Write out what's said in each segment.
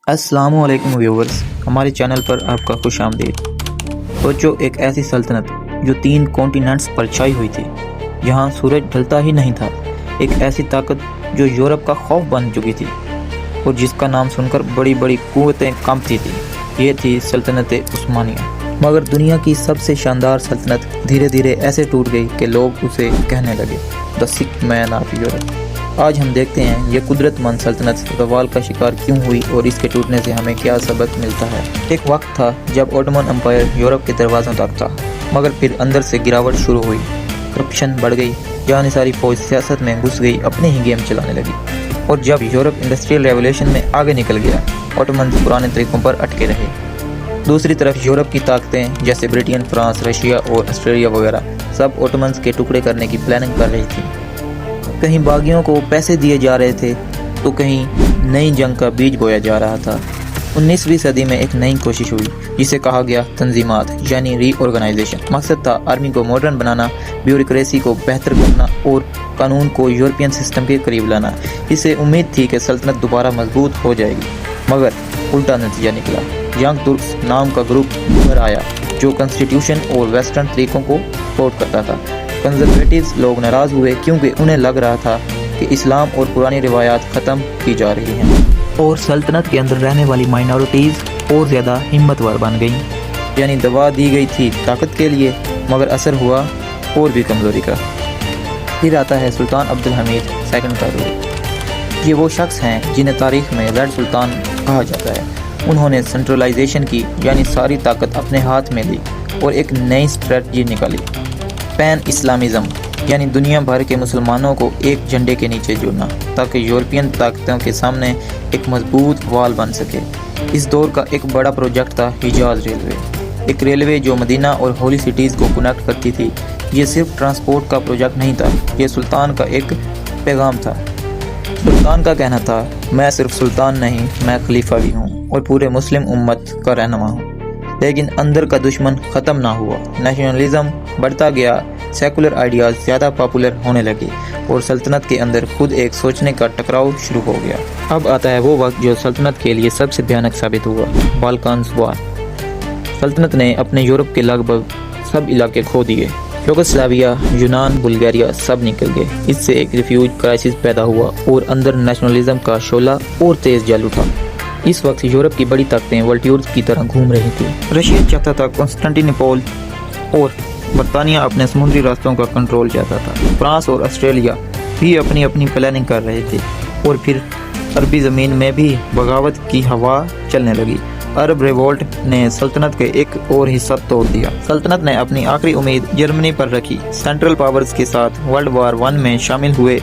السلام علیکم ویورز، ہمارے چینل پر آپ کا خوش آمدید۔ سوچو ایک ایسی سلطنت جو 3 کانٹیننٹس پر چھائی ہوئی تھی، جہاں سورج ڈھلتا ہی نہیں تھا، ایک ایسی طاقت جو یورپ کا خوف بن چکی تھی اور جس کا نام سن کر بڑی بڑی قوتیں کانپتی تھیں۔ یہ تھی سلطنت عثمانیہ۔ مگر دنیا کی سب سے شاندار سلطنت دھیرے دھیرے ایسے ٹوٹ گئی کہ لوگ اسے کہنے لگے دی سکس مین آف یورپ۔ آج ہم دیکھتے ہیں یہ قدرت مند سلطنت زوال کا شکار کیوں ہوئی اور اس کے ٹوٹنے سے ہمیں کیا سبق ملتا ہے۔ ایک وقت تھا جب اوٹومن امپائر یورپ کے دروازوں تک تھا، مگر پھر اندر سے گراوٹ شروع ہوئی، کرپشن بڑھ گئی، جہاں ساری فوج سیاست میں گھس گئی، اپنے ہی گیم چلانے لگی۔ اور جب یورپ انڈسٹریل ریولوشن میں آگے نکل گیا، اوٹومنز پرانے طریقوں پر اٹکے رہے۔ دوسری طرف یورپ کی طاقتیں جیسے برٹن، فرانس، رشیا اور آسٹریلیا وغیرہ سب اوٹومنز کے ٹکڑے کرنے کی پلاننگ کر رہی تھی۔ کہیں باغیوں کو پیسے دیے جا رہے تھے تو کہیں نئی جنگ کا بیج بویا جا رہا تھا۔ 19ویں صدی میں ایک نئی کوشش ہوئی جسے کہا گیا تنظیمات، یعنی ری آرگنائزیشن۔ مقصد تھا آرمی کو ماڈرن بنانا، بیوروکریسی کو بہتر کرنا اور قانون کو یورپین سسٹم کے قریب لانا۔ اسے امید تھی کہ سلطنت دوبارہ مضبوط ہو جائے گی، مگر الٹا نتیجہ نکلا۔ ینگ ترکس نام کا گروپ ابھر آیا جو کنسٹیٹیوشن اور ویسٹرن طریقوں کو سپورٹ کرتا تھا۔ کنزرویٹیوز لوگ ناراض ہوئے کیونکہ انہیں لگ رہا تھا کہ اسلام اور پرانی روایات ختم کی جا رہی ہیں اور سلطنت کے اندر رہنے والی مائنورٹیز اور زیادہ ہمتور بن گئیں۔ یعنی دوا دی گئی تھی طاقت کے لیے، مگر اثر ہوا اور بھی کمزوری کا۔ پھر آتا ہے سلطان عبدالحمید سیکنڈ کا رول۔ یہ وہ شخص ہیں جنہیں تاریخ میں ریڈ سلطان کہا جاتا ہے۔ انہوں نے سینٹرلائزیشن کی، یعنی ساری طاقت اپنے ہاتھ میں لی اور ایک نئی اسٹریٹجی نکالی، پین اسلامزم، یعنی دنیا بھر کے مسلمانوں کو ایک جھنڈے کے نیچے جوڑنا تاکہ یورپین طاقتوں کے سامنے ایک مضبوط وال بن سکے۔ اس دور کا ایک بڑا پروجیکٹ تھا حجاز ریلوے، ایک ریلوے جو مدینہ اور ہولی سٹیز کو کنیکٹ کرتی تھی۔ یہ صرف ٹرانسپورٹ کا پروجیکٹ نہیں تھا، یہ سلطان کا ایک پیغام تھا۔ سلطان کا کہنا تھا، میں صرف سلطان نہیں، میں خلیفہ بھی ہوں اور پورے مسلم امت کا رہنما ہوں۔ لیکن اندر کا دشمن ختم نہ ہوا، نیشنلزم بڑھتا گیا، سیکولر آئیڈیاز زیادہ پاپولر ہونے لگے اور سلطنت کے اندر خود ایک سوچنے کا ٹکراؤ شروع ہو گیا۔ اب آتا ہے وہ وقت جو سلطنت کے لیے سب سے بھیانک ثابت ہوا، بالکانز وار۔ سلطنت نے اپنے یورپ کے لگ بھگ سب علاقے کھو دیے، یوگوسلاویا، یونان، بلغاریہ سب نکل گئے۔ اس سے ایک ریفیوج کرائسس پیدا ہوا اور اندر نیشنلزم کا شعلہ اور تیز جل اٹھا۔ اس وقت یورپ کی بڑی طاقتیں والٹیورز کی طرح گھوم رہی تھی۔ رشیا چاہتا تھا کنسٹنٹینوپل اور برطانیہ اپنے سمندری راستوں کا کنٹرول چاہتا تھا۔ فرانس اور آسٹریلیا بھی اپنی اپنی پلاننگ کر رہے تھے اور پھر عربی زمین میں بھی بغاوت کی ہوا چلنے لگی۔ عرب ریوولٹ نے سلطنت کے ایک اور حصہ توڑ دیا۔ سلطنت نے اپنی آخری امید جرمنی پر رکھی، سینٹرل پاورز کے ساتھ ورلڈ وار 1 میں شامل ہوئے،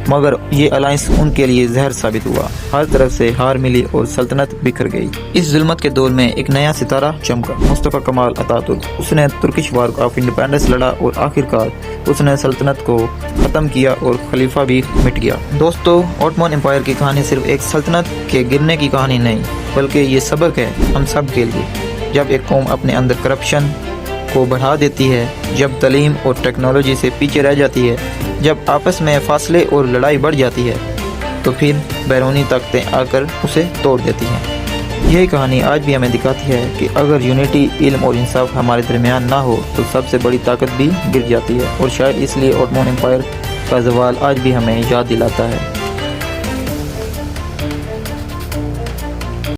مگر یہ الائنس ان کے لیے زہر ثابت ہوا۔ ہر طرف سے ہار ملی اور سلطنت بکھر گئی۔ اس ظلمت کے دور میں ایک نیا ستارہ چمکا، مصطفی کمال اتا ترک۔ اس نے ترکش وار آف انڈیپینڈنس لڑا اور آخرکار اس نے سلطنت کو ختم کیا اور خلیفہ بھی مٹ گیا۔ دوستو، اوٹومن امپائر کی کہانی صرف ایک سلطنت کے گرنے کی کہانی نہیں، بلکہ یہ سبق ہے ہم سب کے لیے۔ جب ایک قوم اپنے اندر کرپشن کو بڑھا دیتی ہے، جب تعلیم اور ٹیکنالوجی سے پیچھے رہ جاتی ہے، جب آپس میں فاصلے اور لڑائی بڑھ جاتی ہے، تو پھر بیرونی طاقتیں آ کر اسے توڑ دیتی ہیں۔ یہی کہانی آج بھی ہمیں دکھاتی ہے کہ اگر یونٹی، علم اور انصاف ہمارے درمیان نہ ہو تو سب سے بڑی طاقت بھی گر جاتی ہے، اور شاید اس لیے اوٹومن امپائر کا زوال آج بھی ہمیں یاد دلاتا ہے